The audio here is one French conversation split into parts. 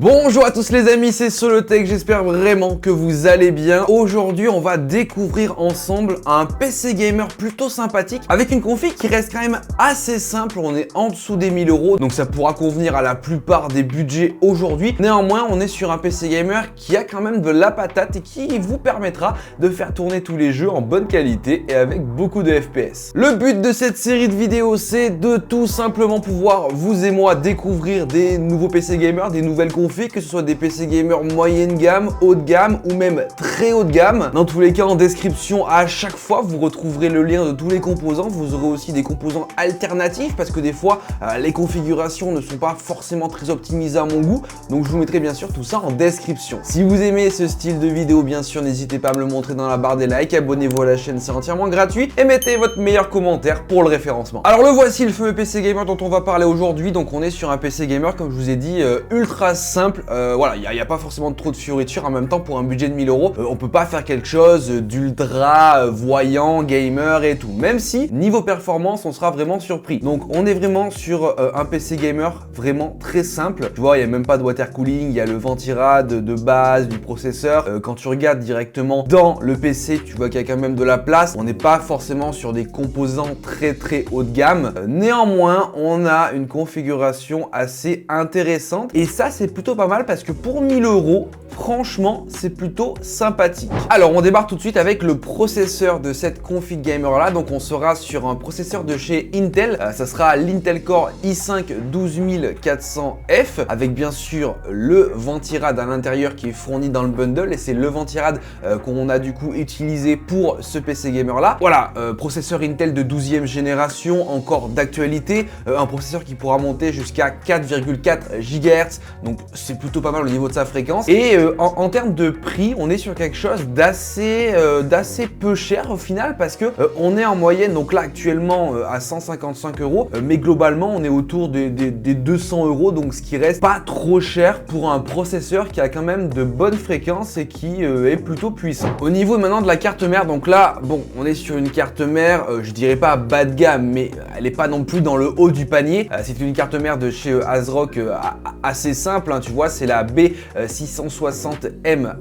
Bonjour à tous les amis, c'est Solotech, j'espère vraiment que vous allez bien. Aujourd'hui, on va découvrir ensemble un PC gamer plutôt sympathique avec une config qui reste quand même assez simple. On est en dessous des 1000 €, donc ça pourra convenir à la plupart des budgets aujourd'hui. Néanmoins, on est sur un PC gamer qui a quand même de la patate et qui vous permettra de faire tourner tous les jeux en bonne qualité et avec beaucoup de FPS. Le but de cette série de vidéos, c'est de tout simplement pouvoir, vous et moi, découvrir des nouveaux PC gamers, des nouvelles configs, que ce soit des PC gamers moyenne gamme, haut de gamme ou même très haut de gamme. Dans tous les cas, en description, à chaque fois, vous retrouverez le lien de tous les composants. Vous aurez aussi des composants alternatifs parce que des fois, les configurations ne sont pas forcément très optimisées à mon goût. Donc, je vous mettrai bien sûr tout ça en description. Si vous aimez ce style de vidéo, bien sûr, n'hésitez pas à me le montrer dans la barre des likes. Abonnez-vous à la chaîne, c'est entièrement gratuit. Et mettez votre meilleur commentaire pour le référencement. Alors, le voici, le fameux PC gamer dont on va parler aujourd'hui. Donc, on est sur un PC gamer, comme je vous ai dit, ultra simple. Voilà, il n'y a pas forcément trop de fioritures. En même temps, pour un budget de 1000 €, on peut pas faire quelque chose d'ultra voyant, gamer et tout. Même si, niveau performance, on sera vraiment surpris. Donc, on est vraiment sur un PC gamer vraiment très simple. Tu vois, il n'y a même pas de water cooling, il y a le ventirad de base du processeur. Quand tu regardes directement dans le PC, tu vois qu'il y a quand même de la place. On n'est pas forcément sur des composants très haut de gamme. Néanmoins, on a une configuration assez intéressante. Et ça, c'est plutôt pas mal parce que pour 1000 €, franchement, c'est plutôt sympathique. Alors, on démarre tout de suite avec le processeur de cette config gamer là. Donc, on sera sur un processeur de chez Intel. Ça sera l'Intel Core i5 12400F avec bien sûr le ventirad à l'intérieur qui est fourni dans le bundle. Et c'est le ventirad qu'on a du coup utilisé pour ce PC gamer là. Voilà, processeur Intel de 12e génération, encore d'actualité. Un processeur qui pourra monter jusqu'à 4,4 GHz. Donc, c'est plutôt pas mal au niveau de sa fréquence. Et en termes de prix, on est sur quelque chose d'assez peu cher au final parce que on est en moyenne, donc là actuellement à 155 €, mais globalement on est autour des 200 €, donc ce qui reste pas trop cher pour un processeur qui a quand même de bonnes fréquences et qui est plutôt puissant. Au niveau maintenant de la carte mère, donc là, bon, on est sur une carte mère, je dirais pas bas de gamme, mais elle est pas non plus dans le haut du panier. C'est une carte mère de chez ASRock assez simple, hein, tu vois, c'est la B660M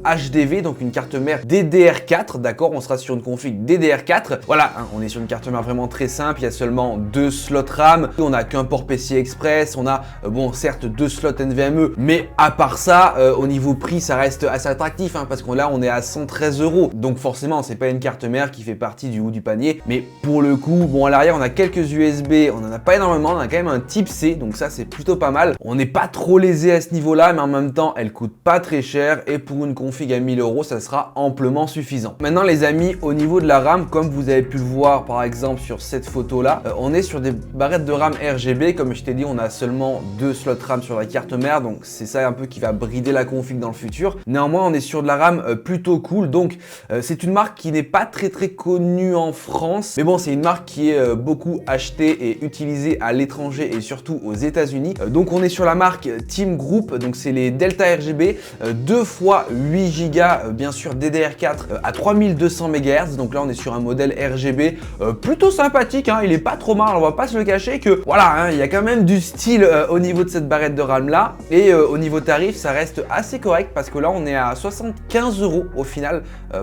HDV, donc une carte mère DDR4, d'accord, on sera sur une config DDR4. Voilà, hein, on est sur une carte mère vraiment très simple, il y a seulement 2 slots RAM, on n'a qu'un port PCI Express, on a, bon, certes 2 slots NVMe, mais à part ça, au niveau prix, ça reste assez attractif, hein, parce que là, on est à 113 €. Donc forcément, c'est pas une carte mère qui fait partie du haut du panier, mais pour le coup, bon, à l'arrière, on a quelques USB, on en a pas énormément, on a quand même un type C, donc ça, c'est plutôt pas mal. On n'est pas trop lésé à ce niveau-là, mais en même temps, elle coûte pas très cher et pour une config à 1000 €, ça sera amplement suffisant. Maintenant, les amis, au niveau de la RAM, comme vous avez pu le voir par exemple sur cette photo-là, on est sur des barrettes de RAM RGB. Comme je t'ai dit, on a seulement 2 slots RAM sur la carte mère, donc c'est ça un peu qui va brider la config dans le futur. Néanmoins, on est sur de la RAM plutôt cool. Donc, c'est une marque qui n'est pas très connue en France, mais bon, c'est une marque qui est beaucoup achetée et utilisée à l'étranger et surtout aux États-Unis. Donc, on est sur la marque Team Group, donc c'est les Delta RGB, 2 fois 8 Go, bien sûr DDR4 à 3200 MHz. Donc là, on est sur un modèle RGB plutôt sympathique, hein, il est pas trop mal, on va pas se le cacher que voilà, hein, il y a quand même du style au niveau de cette barrette de RAM là. Et au niveau tarif, ça reste assez correct parce que là, on est à 75 € au final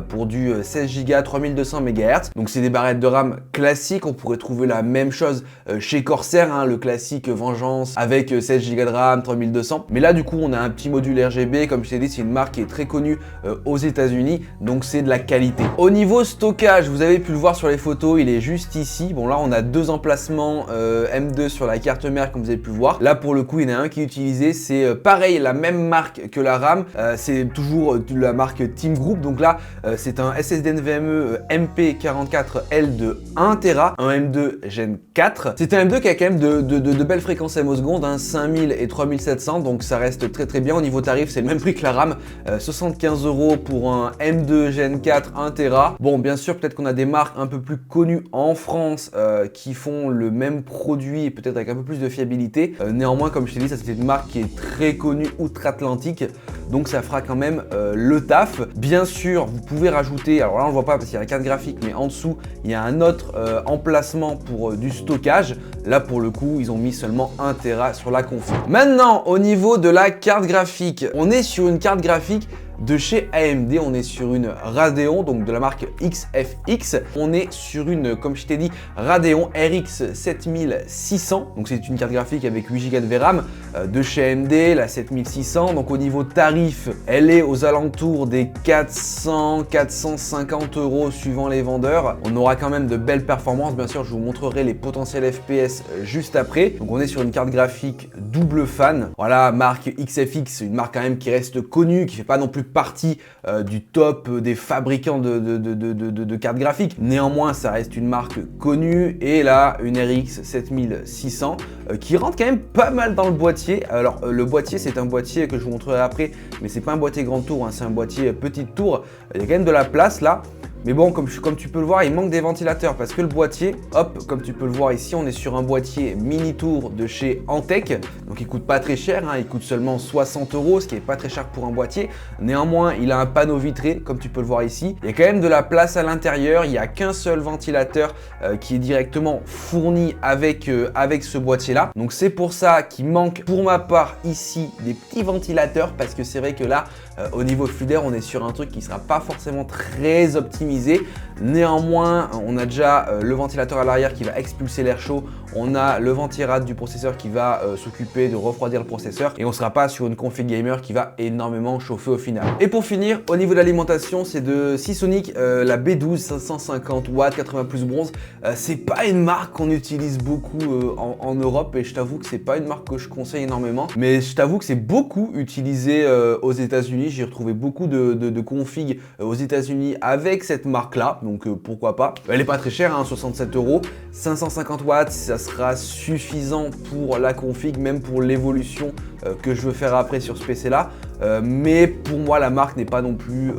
pour du 16 Go 3200 MHz. Donc c'est des barrettes de RAM classiques, on pourrait trouver la même chose chez Corsair, hein, le classique Vengeance avec 16 Go de RAM, 3200. Mais là, du coup, on a un petit module RGB, comme je t'ai dit, c'est une marque qui est très connue aux États-Unis, donc c'est de la qualité. Au niveau stockage, vous avez pu le voir sur les photos, il est juste ici. Bon, là, on a 2 emplacements M2 sur la carte mère, comme vous avez pu le voir. Là, pour le coup, il y en a un qui est utilisé, c'est pareil, la même marque que la RAM, c'est toujours de la marque Team Group. Donc là, c'est un SSD NVMe MP44L de 1 Tera, un M2 Gen 4. C'est un M2 qui a quand même de belles fréquences MO secondes, hein, 5000 et 3700, donc ça reste très bien. Au niveau tarif, c'est le même prix que la RAM, RAM, 75 € pour un M2 Gen 4 1 Tera. Bon, bien sûr, peut-être qu'on a des marques un peu plus connues en France qui font le même produit, peut-être avec un peu plus de fiabilité. Néanmoins, comme je t'ai dit, ça c'est une marque qui est très connue outre-Atlantique, donc ça fera quand même le taf. Bien sûr, vous pouvez rajouter, alors là on le voit pas parce qu'il y a la carte graphique, mais en dessous, il y a un autre emplacement pour du stockage. Là, pour le coup, ils ont mis seulement 1 Tera sur la config. Maintenant, au niveau de la carte graphique, on est sur une carte graphique de chez AMD, on est sur une Radeon, donc de la marque XFX. On est sur une, comme je t'ai dit, Radeon RX 7600. Donc c'est une carte graphique avec 8 Go de VRAM de chez AMD, la 7600. Donc au niveau tarif, elle est aux alentours des 400-450 € suivant les vendeurs. On aura quand même de belles performances. Bien sûr, je vous montrerai les potentiels FPS juste après. Donc on est sur une carte graphique double fan. Voilà, marque XFX, une marque quand même qui reste connue, qui fait pas non plus partie du top des fabricants de cartes graphiques. Néanmoins, ça reste une marque connue. Et là, une RX 7600 qui rentre quand même pas mal dans le boîtier. Alors, le boîtier, c'est un boîtier que je vous montrerai après, mais c'est pas un boîtier grand tour, hein, c'est un boîtier petite tour. Il y a quand même de la place là. Mais bon, comme tu peux le voir, il manque des ventilateurs parce que le boîtier, hop, comme tu peux le voir ici, on est sur un boîtier mini tour de chez Antec. Donc il coûte pas très cher, hein, il coûte seulement 60 €, ce qui est pas très cher pour un boîtier. Néanmoins, il a un panneau vitré, comme tu peux le voir ici. Il y a quand même de la place à l'intérieur, il n'y a qu'un seul ventilateur qui est directement fourni avec ce boîtier-là. Donc c'est pour ça qu'il manque pour ma part ici des petits ventilateurs parce que c'est vrai que là, au niveau flux d'air, on est sur un truc qui sera pas forcément très optimisé. Néanmoins, on a déjà le ventilateur à l'arrière qui va expulser l'air chaud. On a le ventirad du processeur qui va s'occuper de refroidir le processeur. Et on ne sera pas sur une config gamer qui va énormément chauffer au final. Et pour finir, au niveau de l'alimentation, c'est de Seasonic, la B12 550 watts, 80 plus bronze. C'est pas une marque qu'on utilise beaucoup en Europe. Et je t'avoue que c'est pas une marque que je conseille énormément. Mais je t'avoue que c'est beaucoup utilisé aux États-Unis. J'ai retrouvé beaucoup de configs aux États-Unis avec cette marque là, donc pourquoi pas. Elle est pas très chère, hein, 67 €, 550 watts, ça sera suffisant pour la config, même pour l'évolution que je veux faire après sur ce PC là. Mais pour moi, la marque n'est pas non plus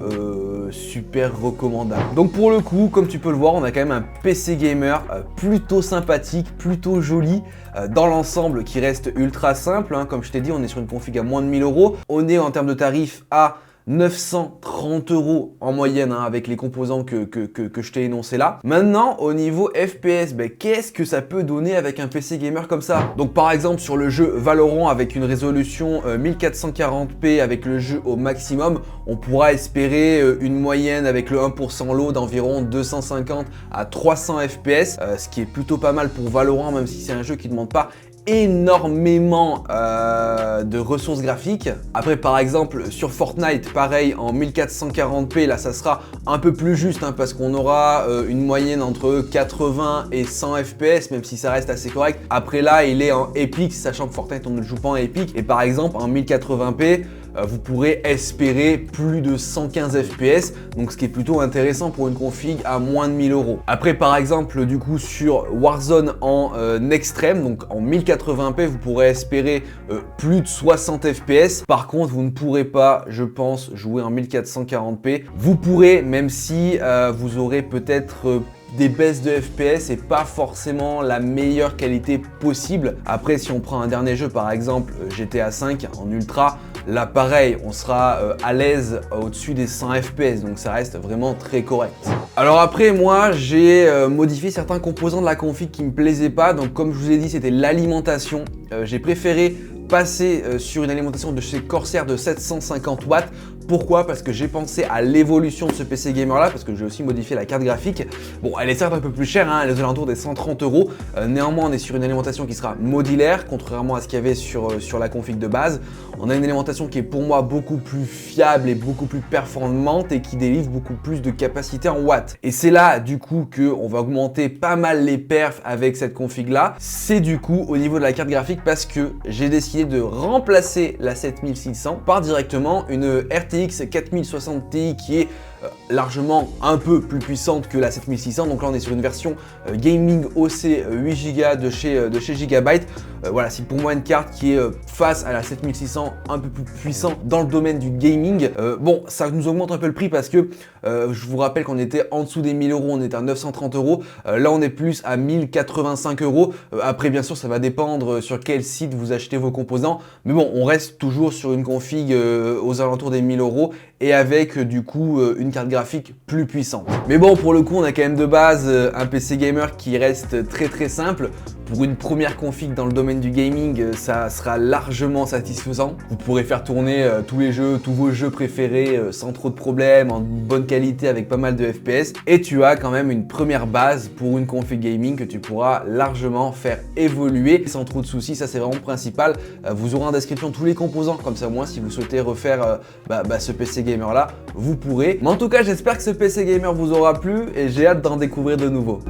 super recommandable. Donc pour le coup, comme tu peux le voir, on a quand même un PC gamer plutôt sympathique, plutôt joli, dans l'ensemble qui reste ultra simple, hein. Comme je t'ai dit, on est sur une config à moins de 1000 €. On est en termes de tarifs à 930 € en moyenne, hein, avec les composants que je t'ai énoncé là. Maintenant, au niveau FPS, qu'est-ce que ça peut donner avec un PC gamer comme ça? Donc par exemple sur le jeu Valorant avec une résolution 1440p avec le jeu au maximum, on pourra espérer une moyenne avec le 1% low d'environ 250 à 300 FPS, ce qui est plutôt pas mal pour Valorant, même si c'est un jeu qui ne demande pas énormément de ressources graphiques. Après par exemple sur Fortnite, pareil en 1440p, là ça sera un peu plus juste, hein, parce qu'on aura une moyenne entre 80 et 100 FPS, même si ça reste assez correct. Après là il est en Epic, sachant que Fortnite on ne le joue pas en Epic, et par exemple en 1080p vous pourrez espérer plus de 115 FPS, donc ce qui est plutôt intéressant pour une config à moins de 1000 €. Après par exemple du coup sur Warzone en extrême, donc en 1080p, vous pourrez espérer plus de 60 FPS. Par contre, vous ne pourrez pas, je pense, jouer en 1440p. Vous pourrez, même si vous aurez peut-être des baisses de FPS et pas forcément la meilleure qualité possible. Après, si on prend un dernier jeu, par exemple GTA 5 en ultra, là pareil, on sera à l'aise au-dessus des 100 FPS, donc ça reste vraiment très correct. Alors après, moi j'ai modifié certains composants de la config qui me plaisaient pas, donc comme je vous ai dit, c'était l'alimentation. J'ai préféré passer sur une alimentation de chez Corsair de 750 watts. Pourquoi? Parce que j'ai pensé à l'évolution de ce PC gamer là, parce que j'ai aussi modifié la carte graphique. Bon, elle est certes un peu plus chère, hein, elle est aux alentours des 130 €. Néanmoins, on est sur une alimentation qui sera modulaire, contrairement à ce qu'il y avait sur la config de base. On a une alimentation qui est pour moi beaucoup plus fiable et beaucoup plus performante et qui délivre beaucoup plus de capacité en watts. Et c'est là du coup qu'on va augmenter pas mal les perfs avec cette config là. C'est du coup au niveau de la carte graphique parce que j'ai décidé de remplacer la 7600 par directement une RTX 4060 Ti qui est largement un peu plus puissante que la 7600. Donc là on est sur une version gaming OC 8 Go de chez Gigabyte. voilà, si pour moi une carte qui est face à la 7600 un peu plus puissant dans le domaine du gaming, bon, ça nous augmente un peu le prix parce que je vous rappelle qu'on était en dessous des 1000 euros, on était à 930 euros. Là, on est plus à 1085 euros. Après, bien sûr, ça va dépendre sur quel site vous achetez vos composants. Mais bon, on reste toujours sur une config aux alentours des 1000 euros et avec du coup une carte graphique plus puissante. Mais bon, pour le coup, on a quand même de base un PC gamer qui reste très simple. Pour une première config dans le domaine du gaming, ça sera largement satisfaisant. Vous pourrez faire tourner tous vos jeux préférés sans trop de problèmes, en bonne qualité avec pas mal de FPS. Et tu as quand même une première base pour une config gaming que tu pourras largement faire évoluer sans trop de soucis. Ça, c'est vraiment principal. Vous aurez en description tous les composants, comme ça au moins si vous souhaitez refaire ce PC gamer là, vous pourrez. Mais en tout cas, j'espère que ce PC gamer vous aura plu et j'ai hâte d'en découvrir de nouveaux.